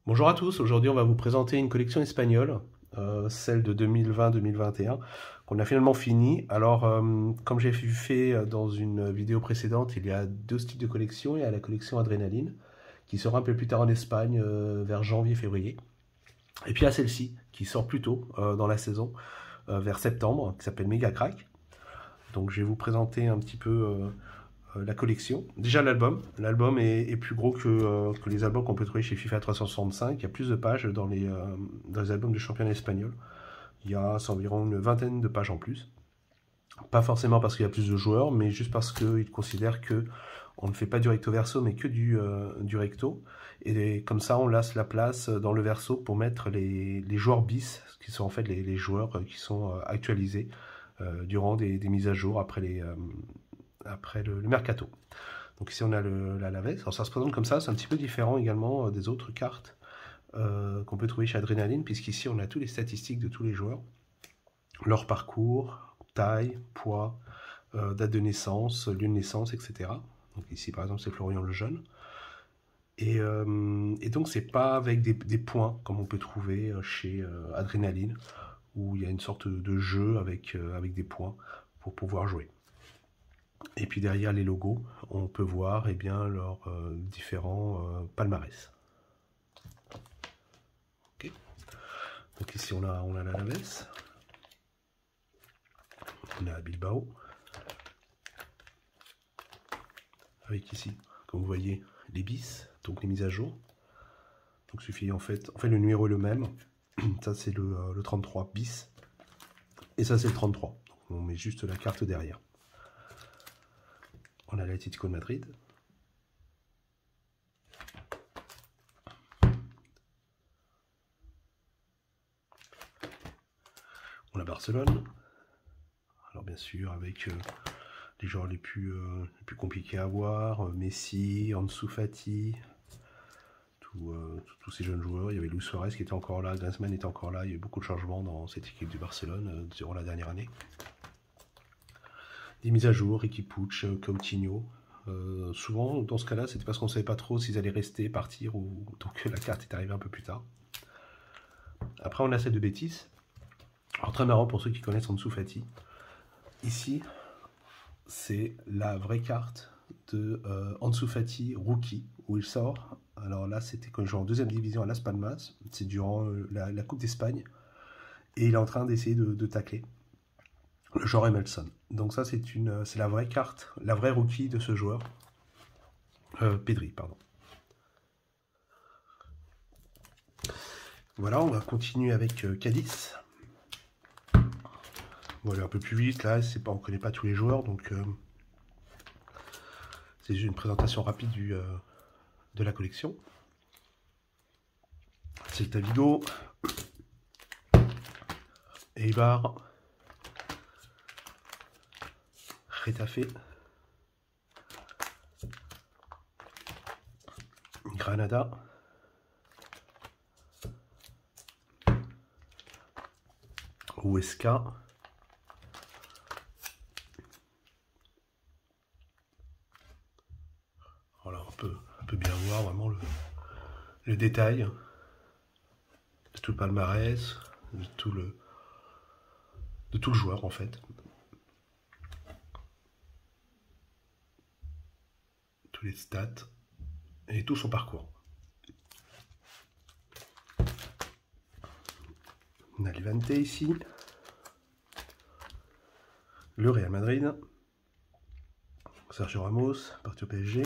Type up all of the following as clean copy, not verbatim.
Bonjour à tous, aujourd'hui on va vous présenter une collection espagnole, celle de 2020-2021, qu'on a finalement fini. Alors, comme j'ai fait dans une vidéo précédente, il y a deux styles de collection. Il y a la collection Adrénaline, qui sera un peu plus tard en Espagne, vers janvier-février. Et puis il y a celle-ci, qui sort plus tôt dans la saison, vers septembre, qui s'appelle Mega Crack. Donc je vais vous présenter un petit peu la collection. Déjà l'album. L'album est plus gros que les albums qu'on peut trouver chez FIFA 365. Il y a plus de pages dans les albums de championnat espagnol. Il y a environ une vingtaine de pages en plus. Pas forcément parce qu'il y a plus de joueurs, mais juste parce qu'ils considèrent que on ne fait pas du recto verso, mais que du recto. Et comme ça, on laisse la place dans le verso pour mettre les joueurs bis, qui sont en fait les joueurs qui sont actualisés durant des mises à jour après le mercato. Donc ici on a la Laves. Alors ça se présente comme ça, c'est un petit peu différent également des autres cartes qu'on peut trouver chez Adrénaline, puisqu'ici on a toutes les statistiques de tous les joueurs, leur parcours, taille, poids, date de naissance, lieu de naissance, etc. Donc ici par exemple c'est Florian Lejeune. Et donc c'est pas avec des points comme on peut trouver chez Adrénaline, où il y a une sorte de jeu avec des points pour pouvoir jouer. Et puis derrière les logos, on peut voir eh bien, leurs différents palmarès. Okay. Donc ici on a la Laves, on a Bilbao, avec ici, comme vous voyez, les bis, donc les mises à jour. Donc il suffit en fait le numéro est le même, ça c'est le 33 bis, et ça c'est le 33. Donc on met juste la carte derrière. On a l'Atlético de Madrid. On a Barcelone. Alors bien sûr avec les joueurs les plus compliqués à voir, Messi, Ansu Fati, tous ces jeunes joueurs. Il y avait Luis Suarez qui était encore là, Griezmann était encore là. Il y a eu beaucoup de changements dans cette équipe du Barcelone durant la dernière année. Des mises à jour, Riqui Puig, Coutinho. Souvent, dans ce cas-là, c'était parce qu'on ne savait pas trop s'ils allaient rester, partir, ou donc la carte est arrivée un peu plus tard. Après, on a celle de Betis. Alors, très marrant pour ceux qui connaissent Ansu Fati. Ici, c'est la vraie carte de Ansu Fati rookie, où il sort. Alors là, c'était quand il joue en deuxième division à Las Palmas. C'est durant la Coupe d'Espagne. Et il est en train d'essayer de tacler le joueur Emerson. Donc ça, c'est la vraie carte, la vraie rookie de ce joueur. Pedri, pardon. Voilà, on va continuer avec Cadiz. On va aller un peu plus vite, là, on ne connaît pas tous les joueurs, donc c'est juste une présentation rapide de la collection. Celta Vigo, Eibar, Getafe, Granada, Huesca, voilà, on peut bien voir vraiment le détail de tout le palmarès, de tout le joueur en fait. Tous les stats et tout son parcours. On a Levante ici, le Real Madrid, Sergio Ramos, parti au PSG,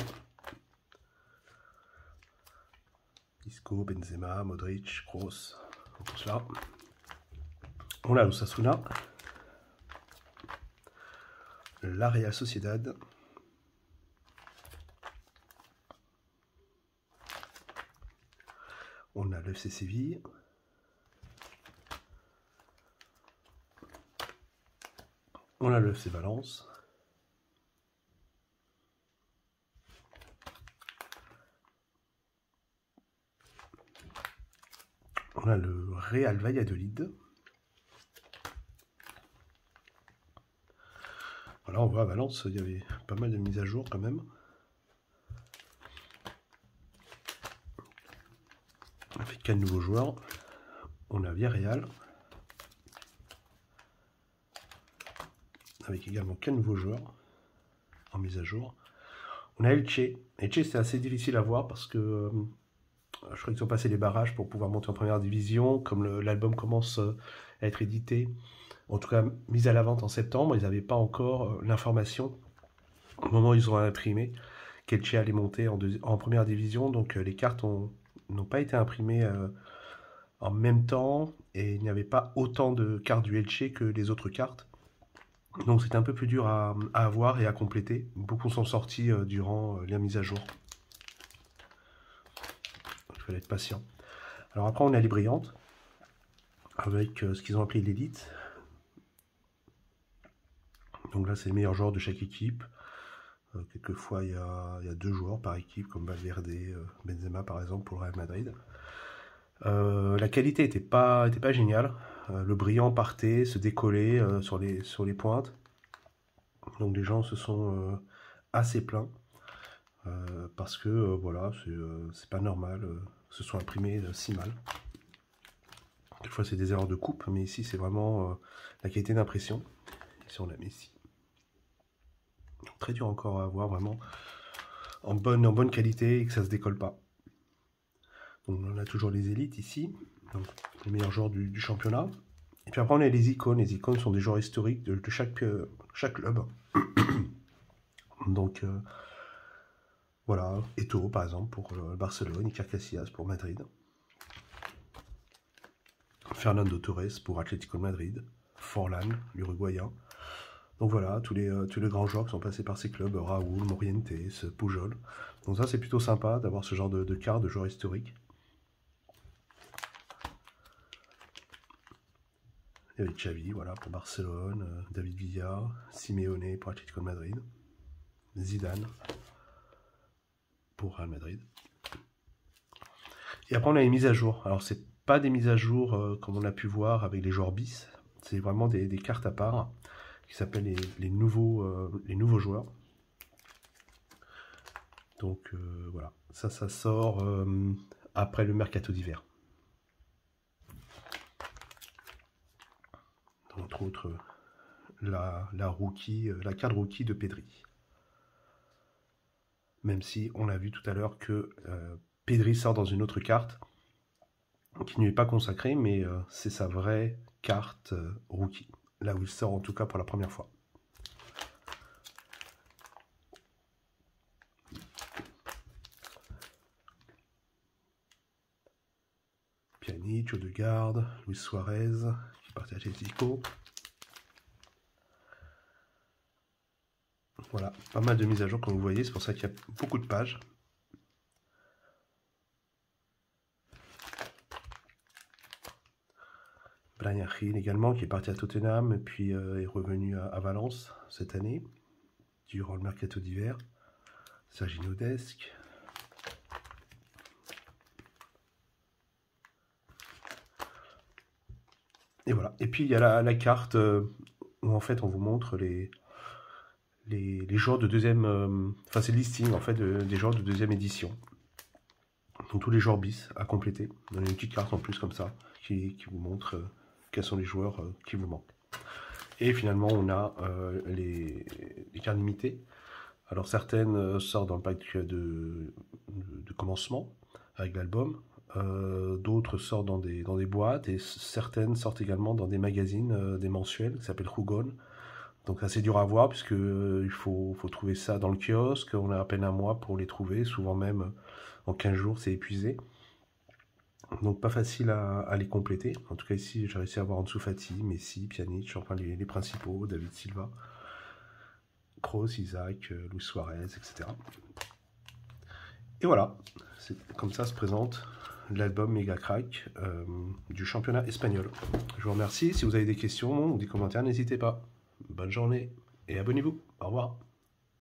Isco, Benzema, Modric, Kroos, tout cela. On a l'Osasuna, la Real Sociedad, on a l'FC Séville, on a le FC Valence, on a le Real Valladolid. Voilà, on voit à Valence, il y avait pas mal de mises à jour quand même. Avec 4 nouveaux joueurs. On a Villarreal. Avec également 4 nouveaux joueurs en mise à jour. On a Elche. Elche, c'est assez difficile à voir parce que je crois qu'ils ont passé les barrages pour pouvoir monter en première division. Comme l'album commence à être édité, en tout cas mis à la vente en septembre, ils n'avaient pas encore l'information au moment où ils ont imprimé qu'Elche allait monter en première division. Donc les cartes n'ont pas été imprimées en même temps et il n'y avait pas autant de cartes du Elche que les autres cartes. Donc c'était un peu plus dur à avoir et à compléter. Beaucoup sont sortis durant la mise à jour. Il fallait être patient. Alors après on a les brillantes, avec ce qu'ils ont appelé l'élite. Donc là c'est les meilleurs joueurs de chaque équipe. Quelquefois il y a 2 joueurs par équipe, comme Valverde, Benzema par exemple pour le Real Madrid. La qualité n'était pas géniale. Le brillant partait, se décollait sur les pointes. Donc les gens se sont assez plaints. Parce que voilà, c'est pas normal que ce soit imprimé si mal. Quelquefois c'est des erreurs de coupe, mais ici c'est vraiment la qualité d'impression. Ici on la met ici. Très dur encore à avoir vraiment en bonne qualité et que ça se décolle pas. Donc on a toujours les élites ici, donc les meilleurs joueurs du championnat. Et puis après on a les icônes. Les icônes sont des joueurs historiques de chaque club. Donc voilà, Eto'o par exemple pour Barcelone, Iker Casillas pour Madrid, Fernando Torres pour Atlético de Madrid, Forlán, l'Uruguayen. Donc voilà, tous les grands joueurs qui sont passés par ces clubs, Raúl, Morientes, Pujol. Donc ça c'est plutôt sympa d'avoir ce genre de cartes de joueurs historiques. Il y avait Xavi, voilà, pour Barcelone, David Villa, Simeone pour Atlético de Madrid, Zidane pour Real Madrid. Et après on a les mises à jour. Alors c'est pas des mises à jour comme on a pu voir avec les joueurs bis, c'est vraiment des cartes à part qui s'appellent les nouveaux joueurs. Donc voilà, ça sort après le mercato d'hiver. Entre autres la carte rookie de Pedri. Même si on a vu tout à l'heure que Pedri sort dans une autre carte qui ne lui est pas consacrée, mais c'est sa vraie carte rookie. Là où il sort en tout cas pour la première fois. Pjanic, Odegaard, Luis Suarez, qui est parti à Atletico. Voilà, pas mal de mises à jour comme vous voyez, c'est pour ça qu'il y a beaucoup de pages. Bryan Gil également, qui est parti à Tottenham et puis est revenu à Valence cette année, durant le mercato d'hiver. Serginho Dest. Et voilà. Et puis il y a la carte où en fait on vous montre les joueurs de deuxième... Enfin c'est le listing en fait des joueurs de deuxième édition. Donc tous les joueurs bis à compléter. On a une petite carte en plus comme ça qui vous montre quels sont les joueurs qui vous manquent. Et finalement on a les cartes limitées. Alors certaines sortent dans le pack de commencement avec l'album. D'autres sortent dans des boîtes et certaines sortent également dans des magazines, des mensuels qui s'appellent Hugon. Donc assez dur à voir puisque il faut trouver ça dans le kiosque, on a à peine un mois pour les trouver, souvent même en 15 jours c'est épuisé. Donc pas facile à les compléter. En tout cas ici j'ai réussi à avoir Ansu Fati, Messi, Pjanic, enfin les principaux, David Silva, Kroos, Isaac, Luis Suarez, etc. Et voilà, c'est comme ça se présente l'album Mega Crack du championnat espagnol. Je vous remercie. Si vous avez des questions ou des commentaires, n'hésitez pas. Bonne journée et abonnez-vous. Au revoir.